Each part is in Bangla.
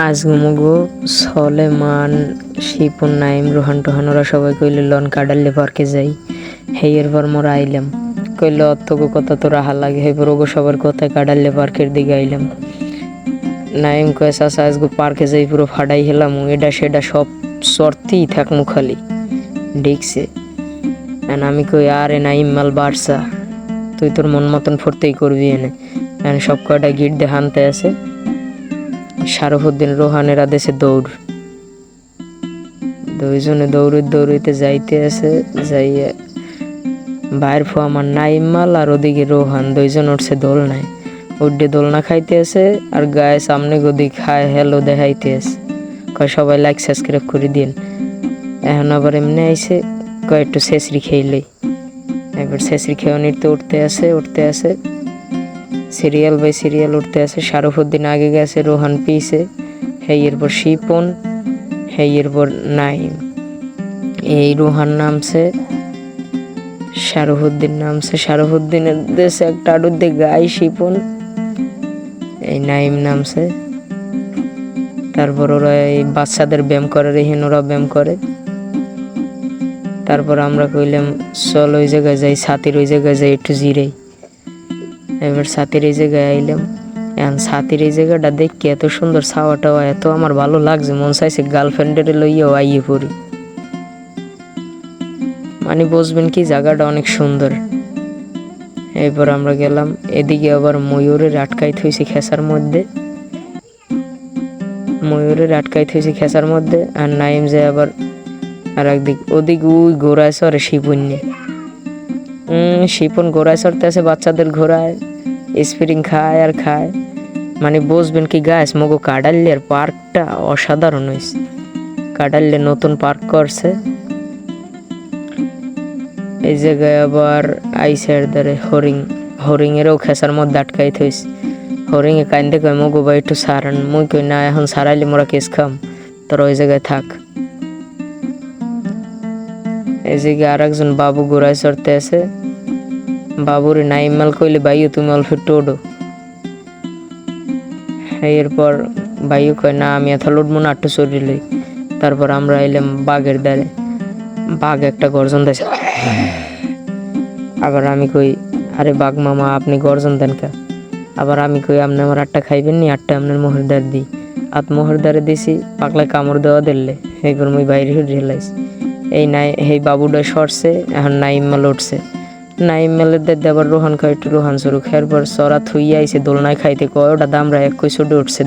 আজ ঘুমুগো সলেমান শিপন নাইম রোহান টোহান ওরা সবাই কইল লন কাডাল্লে পার্কে যাই। হেয়ের পর মোরা আইলাম, কইল অতগো কথা তো রাহা লাগে। হেপর ওগো সবার কথায় কাডাল্লে পার্কের দিকে আইলাম। নাইম কয়ে চাচা আজগো পার্কে যাই পুরো ফাডাই হেলাম, এটা সেটা সব চর্তেই থাকমু খালি ডিকছে। আমি কই আরে নাইম মাল বাড়সা, তুই তোর মন মতন ফুর্তেই করবি এনে। সব কয়টা গিট দিয়ে হানতে আছে। শারফুদ্দিন রোহানের আদেশে দৌড়, দুইজনে দৌড়াইতে যাইতে আছে। যাইয়া বাইর ফো আমার নাইম মাল আর ওদিকে রোহান দুইজন উঠছে দোলনায়, উড্ডে দোলনা খাইতে আছে আর গায়ে সামনে গদি খায় হেলো দেখাইতে আছে। কয় সবাই লাইক সাবস্ক্রাইব করে দিন। এখন আবার এমনি আইসে কয় একটু শেষরি খেইলেই। এবার শেষরি খেয়ে নিতে উঠতে আছে সিরিয়াল বাই সিরিয়াল উঠতে আছে। শারফুদ্দিন আগে গেছে, রোহান পিছে, হেয়ের পর শিপন, হেয়ের পর নাইম। এই রোহান নামছে, শারফুদ্দিন নামছে, শারফুদ্দিনের দেশে একটা আডুর দিয়ে গাই শিপন, এই নাইম নামছে। তারপর ওরা এই বাচ্চাদের ব্যায়াম করে, রেহেন ওরা ব্যায়াম করে। তারপর আমরা কইলাম চল ওই জায়গায় যাই, ছাতির ওই জায়গায় যাই একটু জিরেই। এবার ছাতির এই জায়গায় আইলাম। এখন ছাতির এই জায়গাটা দেখি এত সুন্দর, ছাওয়া টাওয়া এত আমার ভালো লাগছে, মন চাইছে গার্লফ্রেন্ডের লইয়াও আইয়ে পড়ি। মানে বুঝবেন কি জায়গাটা অনেক সুন্দর। এরপর আমরা গেলাম এদিকে, আবার ময়ূরের আটকাই থইছি খেসার মধ্যে, আর নাইম যায় আবার আর একদিক ওদিক ওই ঘোড়ায় চড়ে শিপন নিয়ে। শিপন ঘোড়ায় চড়তে আছে, বাচ্চাদের ঘোড়ায় স্প্রিং খায় আর খায়। মানে বুঝবেন কি গাছ মগো কাডাল্লিয়ার পার্কটা অসাধারণ হয়েছে। কাডাল্লে নতুন পার্ক করছে এই জায়গায়। আবার আইসার ধারে হরিংয়েরও খেসার মধ্যে আটকাই থইছে। হরিংয়ে কান্দে কয় মগো ভাই একটু সারান। মুই কই না, এখন সারাইলে মোরা কেস খাম, তোরা ওই জায়গায় থাক। এই জায়গায় আর একজন বাবু ঘোড়ায় চড়তে আছে। বাবুরে নাইমাল কইলে ভাইও তুমি অল্প একটু ওডো। এরপর ভাইও কয় না আমি এত লুটবো না, একটু চড়িলই। তারপর আমরা এলাম বাঘের দ্বারে। বাঘ একটা গর্জন দিয়েছে। আবার আমি কই আরে বাঘ মামা আপনি গর্জন দেন কা? আবার আমি কই আপনি আমার আটটা খাইবেন নি, আটটা আপনার মোহর দ্বার দিই। মোহর দ্বারে দিছি, পাকলায় কামড় দেওয়া দিলে এইবার মুই বাইরে ঢেলাইছি। এই নাই এই বাবুটা সরছে, এখন নাইম মাল উঠছে। নাইম মালের দাদি আবার রোহান খাই, একটু রোহান সরু খেয়ার পর সরা থুইয়া আইছে দোলনায় খাইতে। কয় ওটা দামরা এক কই ছুটে উঠছে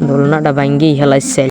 দোলনাটা ভাঙ্গেই হেলাইছে।